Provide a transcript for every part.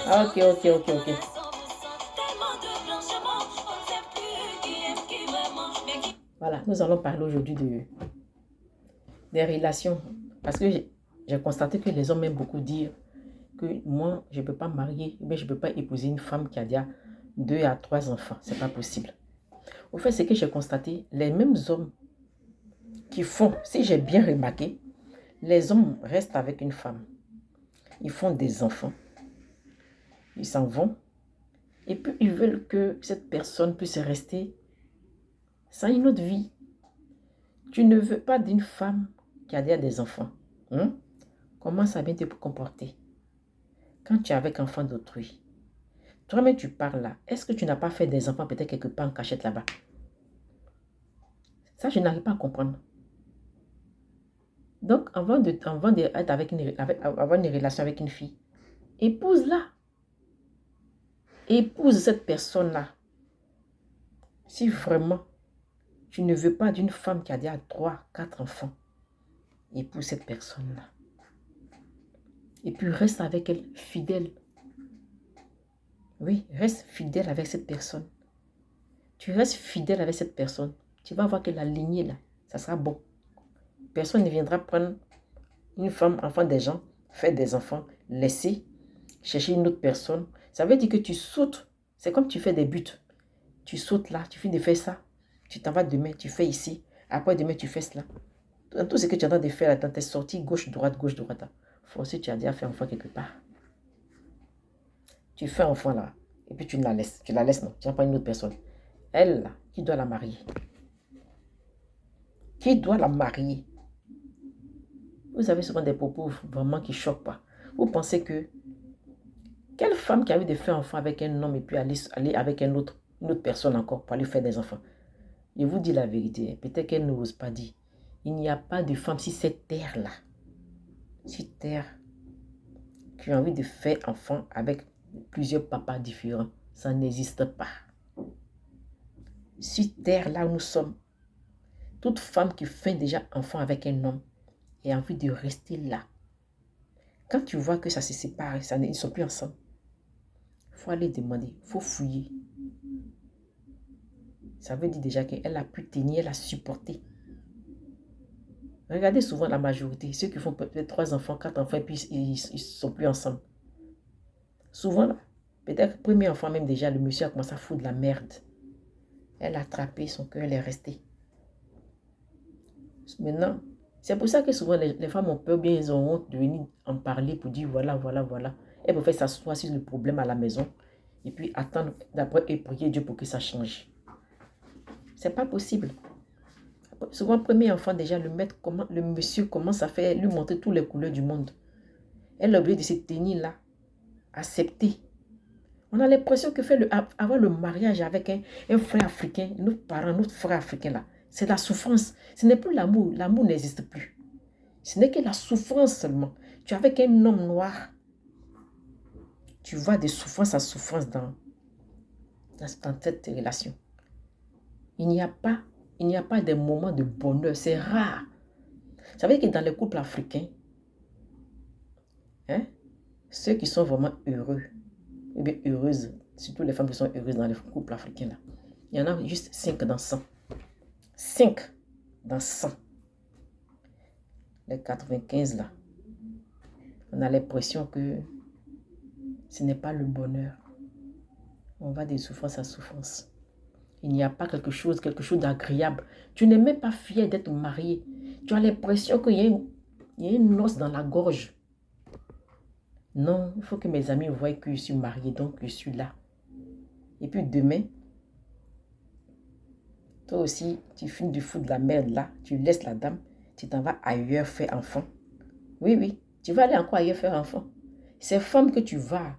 Ah, ok, ok, ok, ok. Voilà, nous allons parler aujourd'hui des relations. Parce que j'ai constaté que les hommes aiment beaucoup dire que moi, je ne peux pas marier, mais je ne peux pas épouser une femme qui a déjà 2 à 3 enfants. C'est pas possible. Au fait, c'est que j'ai constaté, les mêmes hommes qui font, si j'ai bien remarqué, les hommes restent avec une femme. Ils font des enfants. Ils s'en vont. Et puis, ils veulent que cette personne puisse rester sans une autre vie. Tu ne veux pas d'une femme qui a déjà des enfants. Hein? Commence à bien te comporter. Quand tu es avec un enfant d'autrui, toi-même tu parles là. Est-ce que tu n'as pas fait des enfants peut-être quelque part en cachette là-bas? Ça, je n'arrive pas à comprendre. Donc, avant d'être avoir une relation avec une fille, épouse-la. Épouse cette personne-là. Si vraiment tu ne veux pas d'une femme qui a déjà 3, 4 enfants, épouse cette personne-là. Et puis reste avec elle fidèle. Oui, reste fidèle avec cette personne. Tu restes fidèle avec cette personne. Tu vas voir que la lignée là, ça sera bon. Personne ne viendra prendre une femme, enfant des gens, faire des enfants, laisser, chercher une autre personne. Ça veut dire que tu sautes. C'est comme tu fais des buts. Tu sautes là, tu finis de faire ça. Tu t'en vas demain, tu fais ici. Après demain, tu fais cela. Dans tout ce que tu es en train de faire là, dans tes sorties gauche, droite. Forcément, tu as déjà fait enfant quelque part. Tu fais enfant là, et puis tu la laisses. Tu la laisses, non. Tu n'as pas une autre personne. Elle, là, qui doit la marier? Qui doit la marier? Vous avez souvent des propos vraiment qui choquent pas. Vous pensez que quelle femme qui a eu de faire enfant avec un homme et puis aller avec une autre personne encore pour aller faire des enfants? Je vous dis la vérité, peut-être qu'elle n'ose pas dire. Il n'y a pas de femme sur cette terre-là, sur terre, qui a envie de faire enfant avec plusieurs papas différents. Ça n'existe pas. Sur terre, là où nous sommes, toute femme qui fait déjà enfant avec un homme a envie de rester là. Quand tu vois que ça se sépare, ils ne sont plus ensemble, il faut aller demander, il faut fouiller. Ça veut dire déjà qu'elle a pu tenir, elle a supporté. Regardez souvent la majorité, ceux qui font peut-être 3 enfants, 4 enfants, et puis ils ne sont plus ensemble. Souvent, peut-être premier enfant même déjà, le monsieur a commencé à foutre de la merde. Elle a attrapé son cœur, elle est restée. Maintenant, c'est pour ça que souvent les femmes ont peur, bien ils ont honte de venir en parler pour dire voilà. Elles peuvent s'asseoir sur le problème à la maison et puis attendre d'après et prier Dieu pour que ça change. C'est pas possible. Souvent, premier enfant, déjà, le monsieur commence à faire, lui montrer toutes les couleurs du monde. Elle a oublié de se tenir là, accepter. On a l'impression que avoir le mariage avec un frère africain, notre frère africain là, c'est la souffrance. Ce n'est plus l'amour. L'amour n'existe plus. Ce n'est que la souffrance seulement. Tu es avec un homme noir. Tu vois de souffrance à souffrance dans cette relation. Il n'y a pas de moments de bonheur. C'est rare. Ça veut dire que dans les couples africains, hein, ceux qui sont vraiment heureux, ou bien heureuses, surtout les femmes qui sont heureuses dans les couples africains, là, il y en a juste 5 dans 100. 5 dans 100. Les 95 là, on a l'impression que ce n'est pas le bonheur. On va de souffrance à souffrance. Il n'y a pas quelque chose d'agréable. Tu n'es même pas fier d'être marié. Tu as l'impression qu'il y a une os dans la gorge. Non, il faut que mes amis voient que je suis mariée, donc je suis là. Et puis demain, toi aussi, tu finis du fou de la merde là, tu laisses la dame, tu t'en vas ailleurs faire enfant. Oui, tu vas aller encore ailleurs faire enfant. Ces femmes que tu vas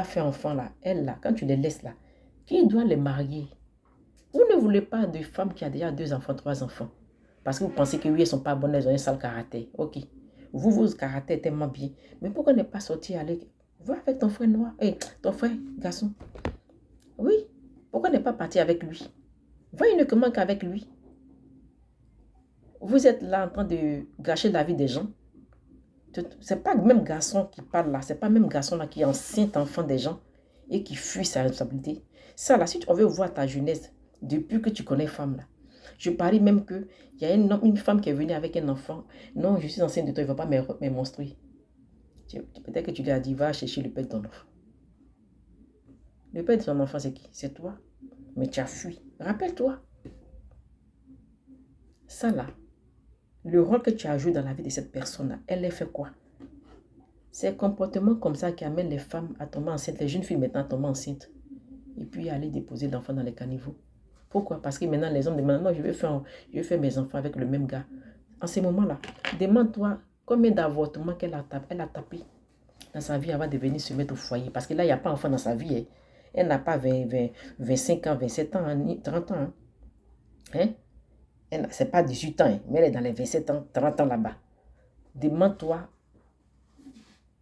faire enfant là, elles là, quand tu les laisses là, qui doit les marier? Vous ne voulez pas de femmes qui a déjà 2 enfants, 3 enfants. Parce que vous pensez que oui, elles ne sont pas bonnes, elles ont un sale caractère. Ok. Vous, votre caractère est tellement bien. Mais pourquoi ne pas sortir aller? Va avec ton frère noir. Ton frère garçon. Oui. Pourquoi ne pas partir avec lui? Va uniquement qu'avec lui. Vous êtes là en train de gâcher la vie des gens. C'est pas le même garçon qui parle là. C'est pas le même garçon là qui est enceinte enfant des gens et qui fuit sa responsabilité. Ça là, si on veut voir ta jeunesse, depuis que tu connais femme là, je parie même qu'il y a une femme qui est venue avec un enfant. Non, je suis enceinte de toi, il ne va pas me monstruer. Peut-être que tu lui as dit, va chercher le père de ton enfant. Le père de ton enfant, c'est qui? C'est toi. Mais tu as fui. Rappelle-toi. Ça là, le rôle que tu as joué dans la vie de cette personne-là, elle a fait quoi? C'est un comportement comme ça qui amène les femmes à tomber enceintes, les jeunes filles maintenant à tomber enceintes. Et puis aller déposer l'enfant dans les caniveaux. Pourquoi? Parce que maintenant les hommes demandent, moi je vais faire mes enfants avec le même gars. En ce moment-là, demande-toi combien d'avortements elle a tapé dans sa vie avant de venir se mettre au foyer. Parce que là, il n'y a pas d'enfant dans sa vie. Hein. Elle n'a pas 25 ans, 27 ans, 30 ans. Hein? Ce n'est pas 18 ans, hein, mais elle est dans les 27 ans, 30 ans là-bas. Demande-toi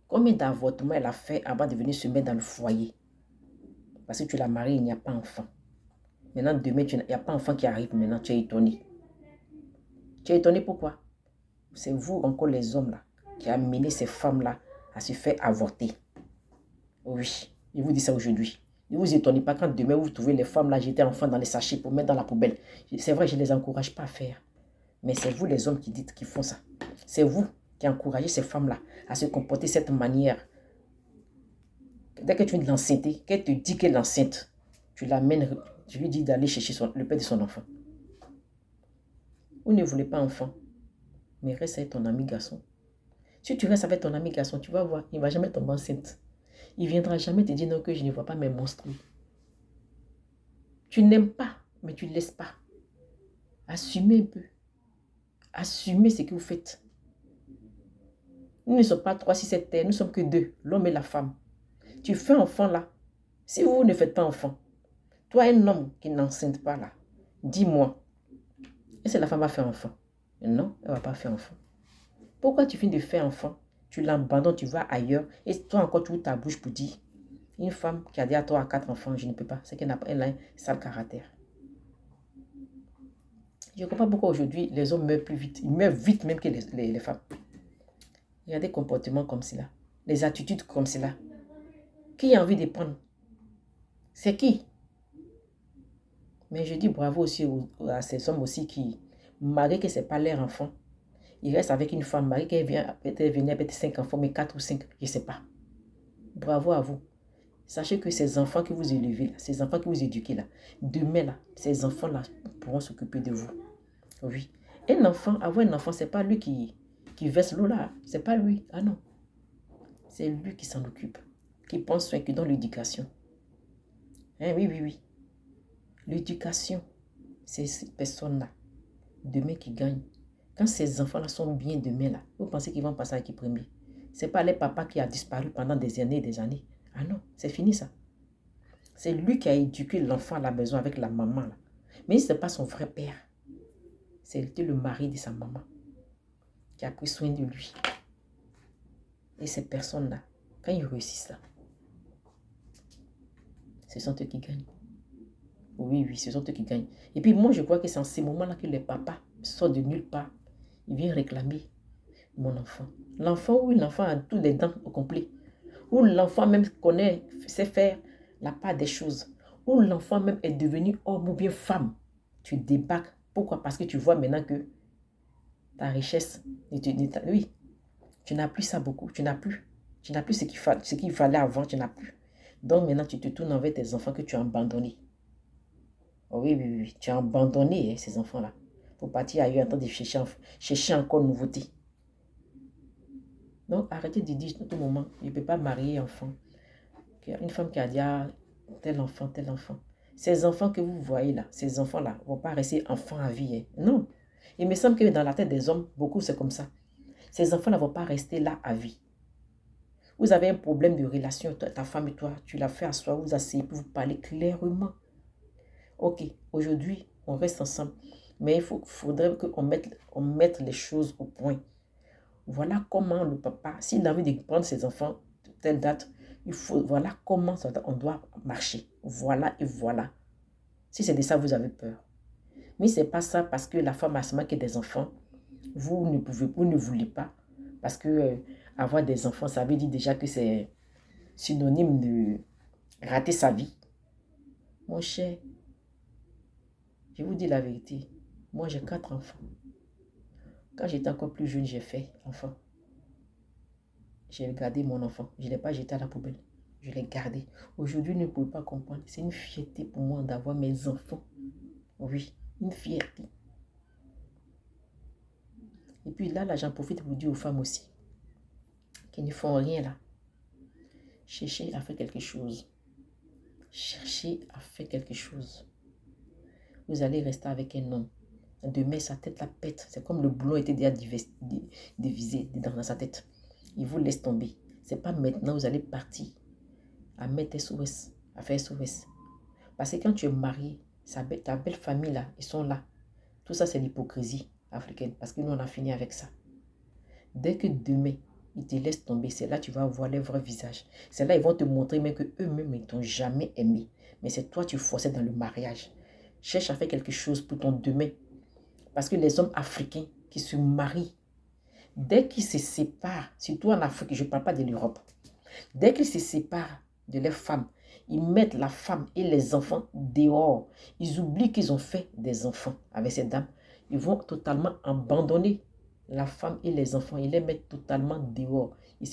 combien d'avortements elle a fait avant de venir se mettre dans le foyer. Parce que tu l'as mariée, il n'y a pas d'enfant. Maintenant, demain, il n'y a pas d'enfant qui arrive. Maintenant, tu es étonné. Tu es étonné pourquoi? C'est vous, encore les hommes, là, qui amenez ces femmes-là à se faire avorter. Oui, je vous dis ça aujourd'hui. Ne vous étonnez pas quand demain vous trouvez les femmes là jeter enfants dans les sachets pour mettre dans la poubelle. C'est vrai, je ne les encourage pas à faire. Mais c'est vous les hommes qui dites qu'ils font ça. C'est vous qui encouragez ces femmes-là à se comporter de cette manière. Dès que tu viens de l'enceinte, qu'elle te dit qu'elle est enceinte, tu l'amènes, tu lui dis d'aller chercher le père de son enfant. Vous ne voulez pas enfant, mais reste avec ton ami garçon. Si tu restes avec ton ami garçon, tu vas voir, il ne va jamais tomber enceinte. Il ne viendra jamais te dire non que je ne vois pas mes monstres. Tu n'aimes pas, mais tu ne laisses pas. Assumez un peu. Assumez ce que vous faites. Nous ne sommes pas 3 sur cette terre, nous ne sommes que 2, l'homme et la femme. Tu fais enfant là. Si vous ne faites pas enfant, toi un homme qui n'enceinte pas là, dis-moi, est-ce que la femme va faire enfant? Non, elle ne va pas faire enfant. Pourquoi tu finis de faire enfant? Tu l'abandonnes, tu vas ailleurs, et toi encore tu ouvres ta bouche pour dire, une femme qui a dit à 3 à 4 enfants, je ne peux pas, c'est qu'elle a un sale caractère. Je ne comprends pas pourquoi aujourd'hui les hommes meurent plus vite. Ils meurent vite même que les femmes. Il y a des comportements comme cela, des attitudes comme cela. Qui a envie de prendre? C'est qui? Mais je dis bravo aussi à ces hommes aussi qui, malgré que ce n'est pas leur enfant, ils restent avec une femme, malgré qu'elle vient peut-être venir avec 5 enfants, mais 4 ou 5, je ne sais pas. Bravo à vous. Sachez que ces enfants que vous élevez, là, ces enfants que vous éduquez, là, demain, là, ces enfants-là pourront s'occuper de vous. Oui. Un enfant, avoir un enfant, ce n'est pas lui qui verse l'eau là. Ce n'est pas lui. Ah non. C'est lui qui s'en occupe, qui pense soin, qui donne l'éducation. Hein, oui, oui, oui. L'éducation, c'est ces personnes-là, demain qui gagnent. Quand ces enfants-là sont bien demain, là, vous pensez qu'ils vont passer à qui premier? Ce n'est pas les papas qui a disparu pendant des années et des années. Ah non, c'est fini ça. C'est lui qui a éduqué l'enfant à la maison avec la maman. Là. Mais ce n'est pas son vrai père. C'était le mari de sa maman qui a pris soin de lui. Et ces personnes-là, quand ils réussissent là, ce sont eux qui gagnent. Oui, oui, ce sont eux qui gagnent. Et puis moi, je crois que c'est en ces moments-là que les papas sortent de nulle part. Ils viennent réclamer mon enfant. L'enfant, oui, l'enfant a tous les dents au complet. Ou l'enfant même sait faire la part des choses. Ou l'enfant même est devenu homme ou bien femme. Tu débarques. Pourquoi? Parce que tu vois maintenant que ta richesse, oui, tu n'as plus ça beaucoup. Tu n'as plus ce qu'il fallait avant, tu n'as plus. Donc maintenant, tu te tournes envers tes enfants que tu as abandonnés. Oh, oui, oui, oui, tu as abandonné hein, ces enfants-là. Pour partir ailleurs en train de chercher encore nouveauté. Donc, arrêtez de dire tout moment, je ne peux pas marier enfant. Une femme qui a dit, ah, tel enfant, tel enfant. Ces enfants que vous voyez là, ces enfants-là ne vont pas rester enfants à vie. Hein. Non. Il me semble que dans la tête des hommes, beaucoup c'est comme ça. Ces enfants ne vont pas rester là à vie. Vous avez un problème de relation, ta femme et toi, tu l'as fait asseoir, vous asseyez pour vous parler clairement. Ok, aujourd'hui, on reste ensemble. Mais il faudrait qu'on mette les choses au point. Voilà comment le papa, s'il a envie de prendre ses enfants de telle date, voilà comment on doit marcher. Voilà et voilà. Si c'est de ça, vous avez peur. Mais ce n'est pas ça parce que la femme a seulement des enfants. Vous ne voulez pas. Parce que Avoir des enfants, ça veut dire déjà que c'est synonyme de rater sa vie. Mon cher, je vous dis la vérité. Moi, j'ai 4 enfants. Quand j'étais encore plus jeune, j'ai fait enfant. J'ai gardé mon enfant. Je ne l'ai pas jeté à la poubelle. Je l'ai gardé. Aujourd'hui, ne pouvez pas comprendre. C'est une fierté pour moi d'avoir mes enfants. Oui, une fierté. Et puis là, j'en profite pour dire aux femmes aussi qui ne font rien là. Cherchez à faire quelque chose. Cherchez à faire quelque chose. Vous allez rester avec un homme. Demain, sa tête la pète. C'est comme le boulon était déjà divisé dans sa tête. Il vous laisse tomber. C'est pas maintenant vous allez partir à mettre SOS, à faire SOS. Parce que quand tu es marié, ta belle famille là, ils sont là. Tout ça, c'est l'hypocrisie africaine. Parce que nous, on a fini avec ça. Dès que demain, ils te laissent tomber, c'est là que tu vas voir leur vrai visage. C'est là ils vont te montrer même qu'eux-mêmes ne t'ont jamais aimé. Mais c'est toi tu forçais dans le mariage. Cherche à faire quelque chose pour ton demain. Parce que les hommes africains qui se marient, dès qu'ils se séparent, surtout en Afrique, je ne parle pas de l'Europe, dès qu'ils se séparent de leurs femmes, ils mettent la femme et les enfants dehors. Ils oublient qu'ils ont fait des enfants avec ces dames. Ils vont totalement abandonner la femme et les enfants. Ils les mettent totalement dehors. Ils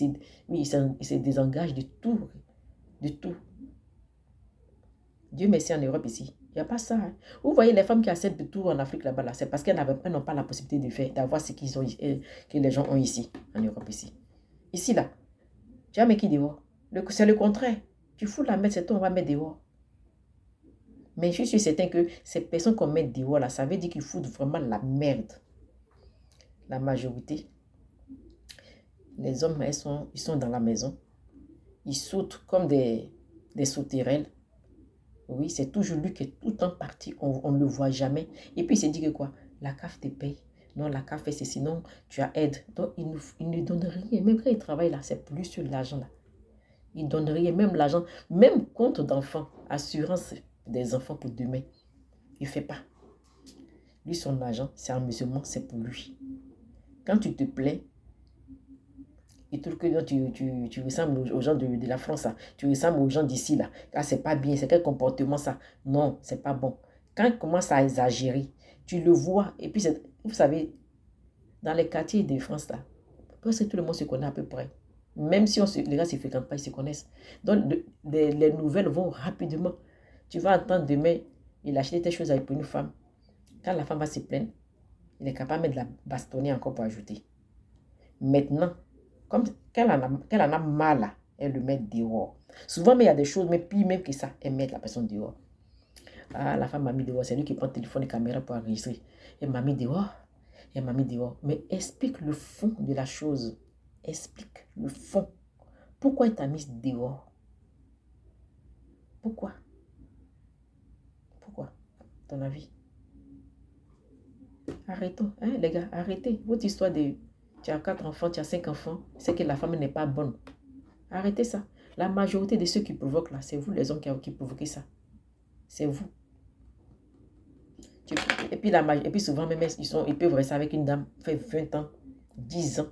se désengagent de tout. De tout. Dieu merci en Europe ici. Il n'y a pas ça. Hein. Vous voyez les femmes qui acceptent de tout en Afrique là-bas, là, c'est parce qu'elles n'ont pas la possibilité de faire, d'avoir ce qu'ils ont, que les gens ont ici, en Europe ici. Ici là, tu as mis qui dehors? C'est le contraire. Tu fous la mettre, c'est toi, on va mettre dehors. Mais je suis certain que ces personnes qu'on met dehors là, ça veut dire qu'ils foutent vraiment la merde. La majorité, les hommes, ils sont dans la maison. Ils sautent comme des sauterelles. Oui, c'est toujours lui qui est tout le temps parti. On ne le voit jamais. Et puis, il s'est dit que quoi? La CAF te paye. Non, la CAF fait ceci. Non, tu as aide. Donc, il ne donne rien. Même quand il travaille là, c'est plus sur l'argent là. Il ne donne rien. Même l'argent, même compte d'enfants, assurance des enfants pour demain. Il ne fait pas. Lui, son argent, c'est amusement, c'est pour lui. Quand tu te plains, et tout que tu ressembles aux gens de la France, là. Tu ressembles aux gens d'ici, là. Ah, c'est pas bien, c'est quel comportement, ça? Non, c'est pas bon. Quand il commence à exagérer, tu le vois. Et puis, vous savez, dans les quartiers de France, là, presque tout le monde se connaît à peu près. Même si les gars ne se fréquentent pas, ils se connaissent. Donc, les nouvelles vont rapidement. Tu vas entendre demain, il a acheté tes choses pour une femme. Quand la femme va se plaindre, il est capable de mettre de la bastonner encore pour ajouter. Maintenant, comme qu'elle en a mal, elle le met dehors. Souvent, mais il y a des choses, mais puis même que ça, elle met la personne dehors. Ah, la femme m'a mis dehors, c'est lui qui prend le téléphone et la caméra pour enregistrer. Elle m'a mis dehors, elle m'a mis dehors. Mais explique le fond de la chose. Explique le fond. Pourquoi elle t'a mis dehors? Pourquoi? Pourquoi? Ton avis? Arrêtons, hein, les gars, arrêtez. Votre histoire de tu as 4 enfants, tu as 5 enfants, c'est que la femme n'est pas bonne. Arrêtez ça. La majorité de ceux qui provoquent là, c'est vous les hommes qui provoquez ça. C'est vous. Et puis souvent même, ils peuvent rester avec une dame, fait 20 ans, 10 ans.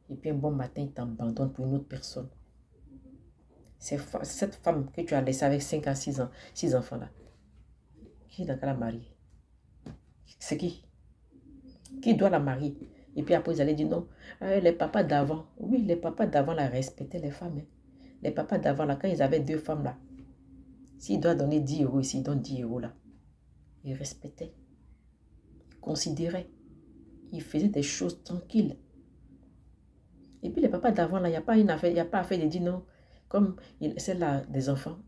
Et puis un bon matin, ils t'abandonnent pour une autre personne. Cette femme que tu as laissée avec 5 à 6 ans, 6 enfants là, qui doit la marier? C'est qui? Qui doit la marier? Et puis après, ils allaient dire non, les papas d'avant, oui, les papas d'avant là respectaient les femmes. Hein. Les papas d'avant là, quand ils avaient 2 femmes là, s'ils doivent donner 10 euros ici, ils donnent 10 euros là. Ils respectaient, ils considéraient, ils faisaient des choses tranquilles. Et puis les papas d'avant là, il n'y a pas une affaire, il n'y a pas affaire de dire non, comme celle-là des enfants.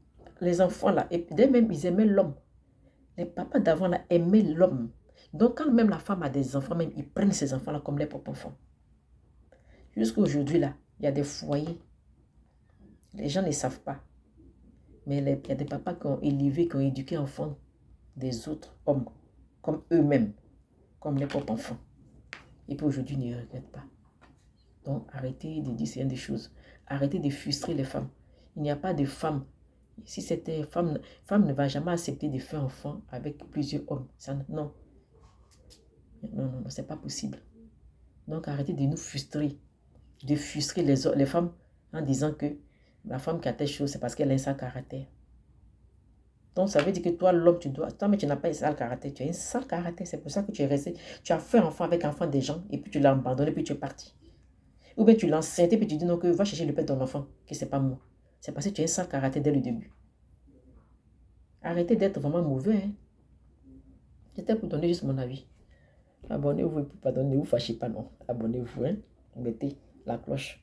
Les enfants là, et d'eux-mêmes, ils aimaient l'homme. Les papas d'avant là aimaient l'homme. Donc quand même la femme a des enfants, même ils prennent ces enfants là comme les propres enfants. Jusqu'à aujourd'hui là, il y a des foyers. Les gens ne savent pas. Mais il y a des papas qui ont élevé, qui ont éduqué enfants des autres hommes, comme eux-mêmes, comme les propres enfants. Et puis aujourd'hui, ils ne regrettent pas. Donc arrêtez de dire c'est des choses. Arrêtez de frustrer les femmes. Il n'y a pas de femme. Si c'était femme ne va jamais accepter de faire enfant avec plusieurs hommes. Ça, non. Non, c'est pas possible. Donc arrêtez de nous frustrer. de frustrer les femmes en disant que la femme qui a telle chose, c'est parce qu'elle a un sale caractère. Donc, ça veut dire que toi, l'homme, toi, mais tu n'as pas un sale caractère. Tu as un sale caractère. C'est pour ça que tu es resté. Tu as fait un enfant avec l'enfant des gens et puis tu l'as abandonné, puis tu es parti. Ou bien tu l'as enceinté, puis tu dis non, que va chercher le père de ton enfant, que c'est pas moi. C'est parce que tu as un sale caractère dès le début. Arrêtez d'être vraiment mauvais. Hein. C'était pour donner juste mon avis. Abonnez-vous et puis pardonnez-vous, fâchez pas, non. Abonnez-vous, hein. Mettez la cloche.